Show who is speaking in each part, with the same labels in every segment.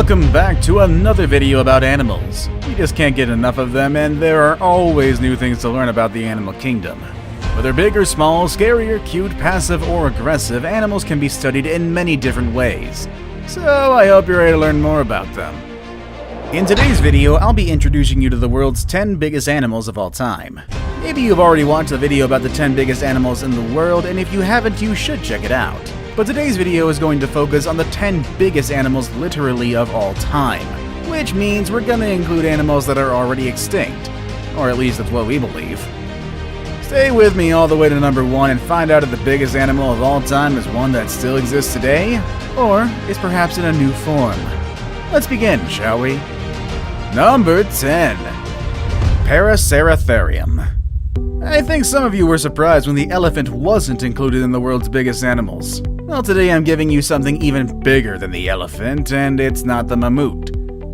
Speaker 1: Welcome back to another video about animals. You just can't get enough of them, and there are always new things to learn about the animal kingdom. Whether big or small, scary or cute, passive or aggressive, animals can be studied in many different ways. So I hope you're ready to learn more about them. In today's video, I'll be introducing you to the world's 10 biggest animals of all time. Maybe you've already watched the video about the 10 biggest animals in the world, and if you haven't, you should check it out. But today's video is going to focus on the 10 biggest animals literally of all time, which means we're going to include animals that are already extinct, or at least that's what we believe. Stay with me all the way to number 1 and find out if the biggest animal of all time is one that still exists today, or is perhaps in a new form. Let's begin, shall we? Number 10. Paraceratherium. I think some of you were surprised when the elephant wasn't included in the world's biggest animals. Well, today I'm giving you something even bigger than the elephant, and it's not the mammoth.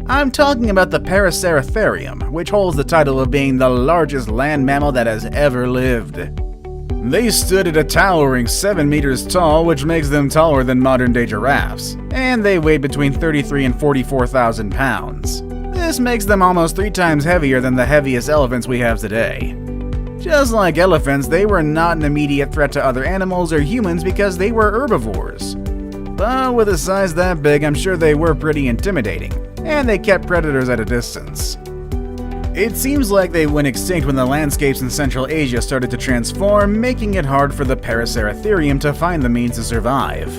Speaker 1: I'm talking about the Paraceratherium, which holds the title of being the largest land mammal that has ever lived. They stood at a towering 7 meters tall, which makes them taller than modern-day giraffes, and they weighed between 33 and 44,000 pounds. This makes them almost 3 times heavier than the heaviest elephants we have today. Just like elephants, they were not an immediate threat to other animals or humans because they were herbivores. But with a size that big, I'm sure they were pretty intimidating, and they kept predators at a distance. It seems like they went extinct when the landscapes in Central Asia started to transform, making it hard for the Paraceratherium to find the means to survive.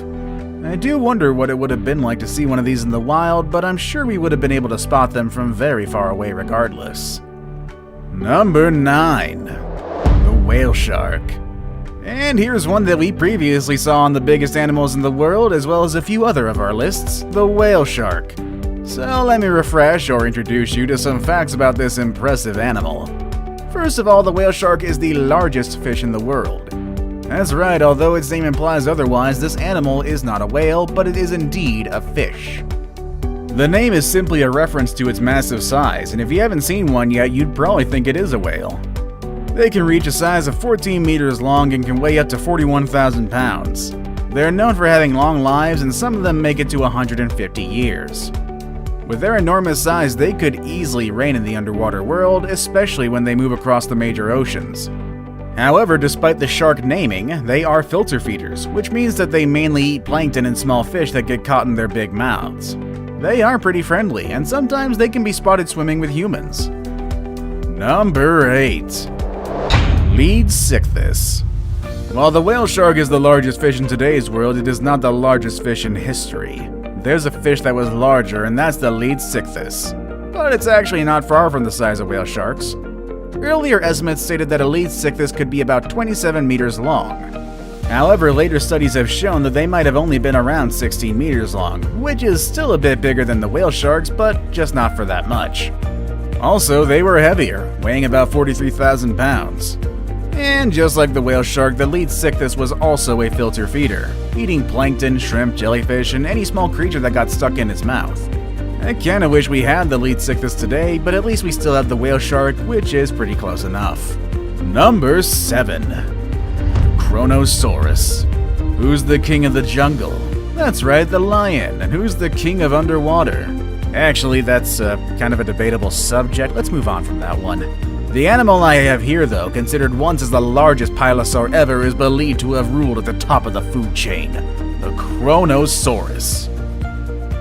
Speaker 1: I do wonder what it would have been like to see one of these in the wild, but I'm sure we would have been able to spot them from very far away regardless. Number 9. The whale shark. And here's one that we previously saw on the biggest animals in the world, as well as a few other of our lists, the whale shark. So let me refresh or introduce you to some facts about this impressive animal. First of all, the whale shark is the largest fish in the world. That's right, although its name implies otherwise, this animal is not a whale, but it is indeed a fish. The name is simply a reference to its massive size, and if you haven't seen one yet, you'd probably think it is a whale. They can reach a size of 14 meters long and can weigh up to 41,000 pounds. They're known for having long lives, and some of them make it to 150 years. With their enormous size, they could easily reign in the underwater world, especially when they move across the major oceans. However, despite the shark naming, they are filter feeders, which means that they mainly eat plankton and small fish that get caught in their big mouths. They are pretty friendly, and sometimes they can be spotted swimming with humans. Number 8. Leadsichthys. While the whale shark is the largest fish in today's world, it is not the largest fish in history. There's a fish that was larger, and that's the Leadsichthys. But it's actually not far from the size of whale sharks. Earlier estimates stated that a Leadsichthys could be about 27 meters long. However, later studies have shown that they might have only been around 16 meters long, which is still a bit bigger than the whale sharks, but just not for that much. Also, they were heavier, weighing about 43,000 pounds. And just like the whale shark, the Leadsichthys was also a filter feeder, eating plankton, shrimp, jellyfish, and any small creature that got stuck in its mouth. I kinda wish we had the Leadsichthys today, but at least we still have the whale shark, which is pretty close enough. Number 7. Kronosaurus. Who's the king of the jungle? That's right, the lion. And who's the king of underwater? Actually, that's kind of a debatable subject. Let's move on from that one. The animal I have here, though, considered once as the largest pilosaur ever, is believed to have ruled at the top of the food chain. The Kronosaurus.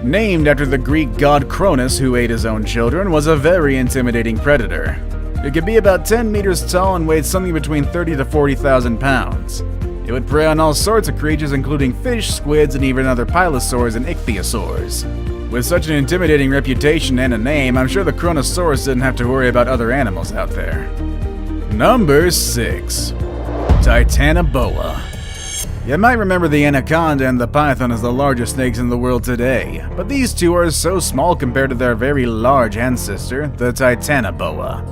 Speaker 1: Named after the Greek god Cronus, who ate his own children, was a very intimidating predator. It could be about 10 meters tall and weighed something between 30 to 40,000 pounds. It would prey on all sorts of creatures, including fish, squids, and even other pilosaurs and ichthyosaurs. With such an intimidating reputation and a name, I'm sure the Kronosaurus didn't have to worry about other animals out there. Number 6. Titanoboa. You might remember the anaconda and the python as the largest snakes in the world today, but these two are so small compared to their very large ancestor, the Titanoboa.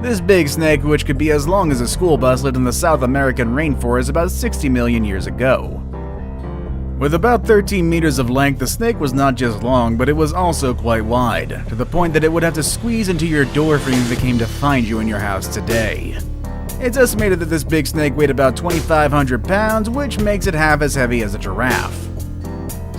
Speaker 1: This big snake, which could be as long as a school bus, lived in the South American rainforest about 60 million years ago. With about 13 meters of length, the snake was not just long, but it was also quite wide, to the point that it would have to squeeze into your doorframe if it came to find you in your house today. It's estimated that this big snake weighed about 2,500 pounds, which makes it half as heavy as a giraffe.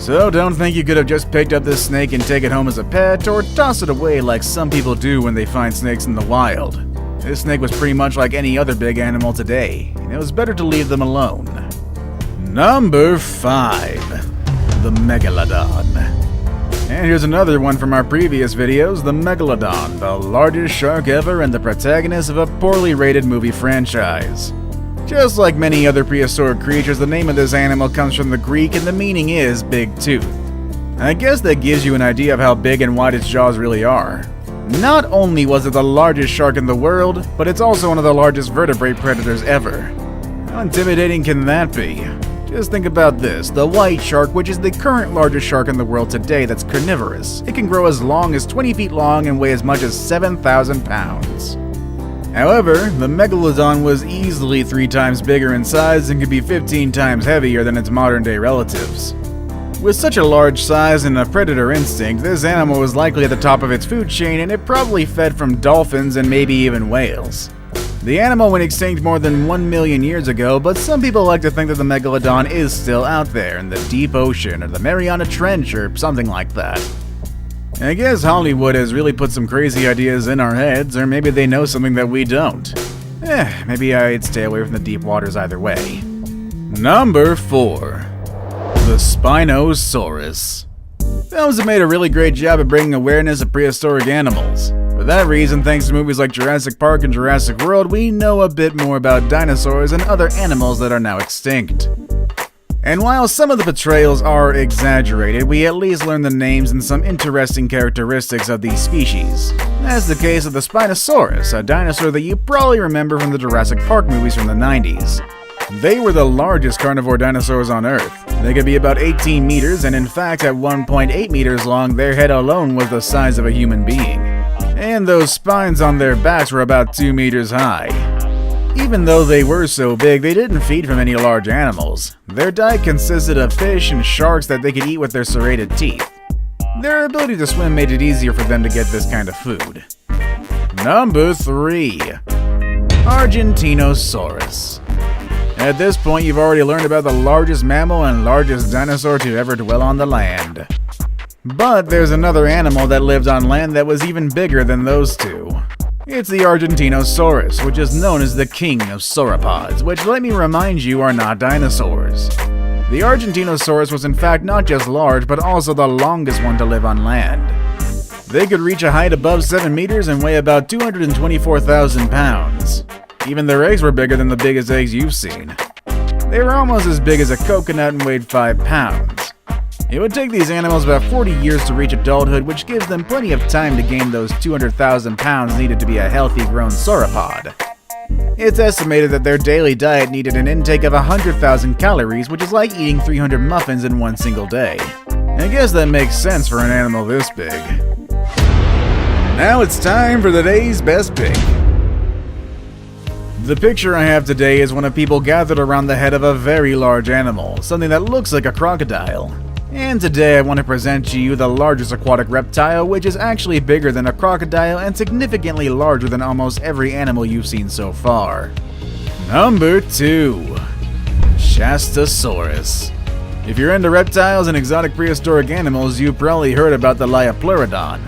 Speaker 1: So don't think you could have just picked up this snake and take it home as a pet, or toss it away like some people do when they find snakes in the wild. This snake was pretty much like any other big animal today, and it was better to leave them alone. Number 5. The Megalodon. And here's another one from our previous videos, the Megalodon, the largest shark ever and the protagonist of a poorly rated movie franchise. Just like many other prehistoric creatures, the name of this animal comes from the Greek and the meaning is big tooth. I guess that gives you an idea of how big and wide its jaws really are. Not only was it the largest shark in the world, but it's also one of the largest vertebrate predators ever. How intimidating can that be? Just think about this, the white shark, which is the current largest shark in the world today that's carnivorous. It can grow as long as 20 feet long and weigh as much as 7,000 pounds. However, the Megalodon was easily 3 times bigger in size and could be 15 times heavier than its modern-day relatives. With such a large size and a predator instinct, this animal was likely at the top of its food chain and it probably fed from dolphins and maybe even whales. The animal went extinct more than 1 million years ago, but some people like to think that the Megalodon is still out there in the deep ocean or the Mariana Trench or something like that. I guess Hollywood has really put some crazy ideas in our heads, or maybe they know something that we don't. Maybe I'd stay away from the deep waters either way. Number 4. The Spinosaurus. Films have made a really great job of bringing awareness of prehistoric animals. For that reason, thanks to movies like Jurassic Park and Jurassic World, we know a bit more about dinosaurs and other animals that are now extinct. And while some of the portrayals are exaggerated, we at least learn the names and some interesting characteristics of these species. That's the case of the Spinosaurus, a dinosaur that you probably remember from the Jurassic Park movies from the 90s. They were the largest carnivore dinosaurs on Earth. They could be about 18 meters, and in fact at 1.8 meters long, their head alone was the size of a human being. And those spines on their backs were about 2 meters high. Even though they were so big, they didn't feed from any large animals. Their diet consisted of fish and sharks that they could eat with their serrated teeth. Their ability to swim made it easier for them to get this kind of food. Number 3. Argentinosaurus. At this point, you've already learned about the largest mammal and largest dinosaur to ever dwell on the land. But there's another animal that lived on land that was even bigger than those two. It's the Argentinosaurus, which is known as the king of sauropods, which, let me remind you, are not dinosaurs. The Argentinosaurus was in fact not just large, but also the longest one to live on land. They could reach a height above 7 meters and weigh about 224,000 pounds. Even their eggs were bigger than the biggest eggs you've seen. They were almost as big as a coconut and weighed 5 pounds. It would take these animals about 40 years to reach adulthood, which gives them plenty of time to gain those 200,000 pounds needed to be a healthy grown sauropod. It's estimated that their daily diet needed an intake of 100,000 calories, which is like eating 300 muffins in one single day. I guess that makes sense for an animal this big. Now it's time for the day's best pick. The picture I have today is one of people gathered around the head of a very large animal, something that looks like a crocodile. And today I want to present to you the largest aquatic reptile, which is actually bigger than a crocodile and significantly larger than almost every animal you've seen so far. Number 2. Shastasaurus. If you're into reptiles and exotic prehistoric animals, you've probably heard about the Liopleurodon.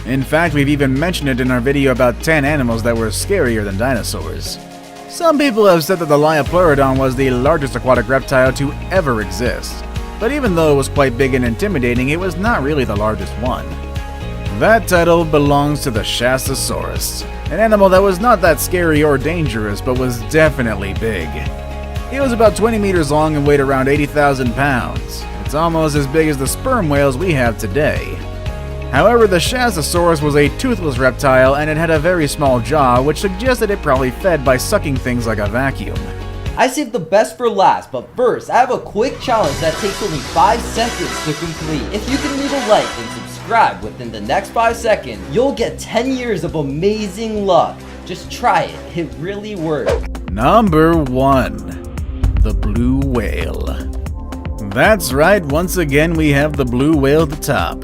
Speaker 1: In fact, we've even mentioned it in our video about 10 animals that were scarier than dinosaurs. Some people have said that the Liopleurodon was the largest aquatic reptile to ever exist. But even though it was quite big and intimidating, it was not really the largest one. That title belongs to the Shastasaurus, an animal that was not that scary or dangerous, but was definitely big. It was about 20 meters long and weighed around 80,000 pounds. It's almost as big as the sperm whales we have today. However, the Shastasaurus was a toothless reptile and it had a very small jaw, which suggested it probably fed by sucking things like a vacuum.
Speaker 2: I saved the best for last, but first, I have a quick challenge that takes only 5 seconds to complete. If you can leave a like and subscribe within the next 5 seconds, you'll get 10 years of amazing luck. Just try it, it really works.
Speaker 1: Number 1. The blue whale. That's right, once again we have the blue whale at the top.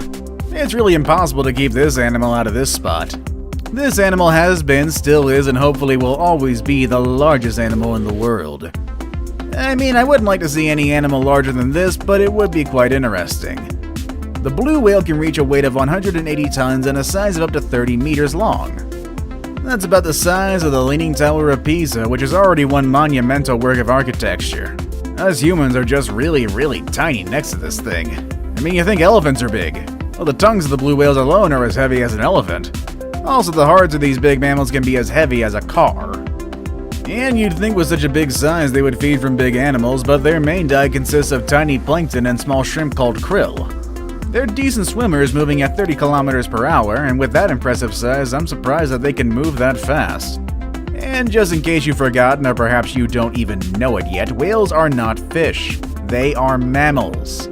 Speaker 1: It's really impossible to keep this animal out of this spot. This animal has been, still is, and hopefully will always be the largest animal in the world. I mean, I wouldn't like to see any animal larger than this, but it would be quite interesting. The blue whale can reach a weight of 180 tons and a size of up to 30 meters long. That's about the size of the Leaning Tower of Pisa, which is already one monumental work of architecture. Us humans are just really, really tiny next to this thing. I mean, you think elephants are big. Well, the tongues of the blue whales alone are as heavy as an elephant. Also, the hearts of these big mammals can be as heavy as a car. And you'd think with such a big size they would feed from big animals, but their main diet consists of tiny plankton and small shrimp called krill. They're decent swimmers, moving at 30 kilometers per hour, and with that impressive size, I'm surprised that they can move that fast. And just in case you've forgotten, or perhaps you don't even know it yet, whales are not fish. They are mammals.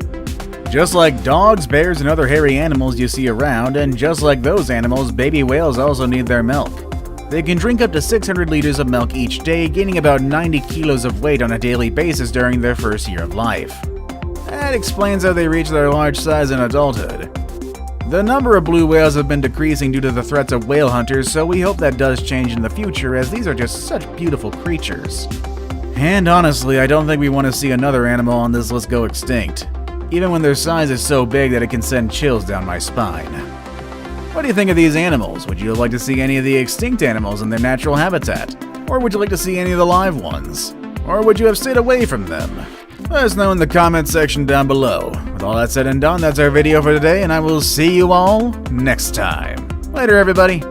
Speaker 1: Just like dogs, bears, and other hairy animals you see around, and just like those animals, baby whales also need their milk. They can drink up to 600 liters of milk each day, gaining about 90 kilos of weight on a daily basis during their first year of life. That explains how they reach their large size in adulthood. The number of blue whales have been decreasing due to the threats of whale hunters, so we hope that does change in the future, as these are just such beautiful creatures. And honestly, I don't think we want to see another animal on this list go extinct, even when their size is so big that it can send chills down my spine. What do you think of these animals? Would you like to see any of the extinct animals in their natural habitat? Or would you like to see any of the live ones? Or would you have stayed away from them? Let us know in the comments section down below. With all that said and done, that's our video for today, and I will see you all next time. Later, everybody.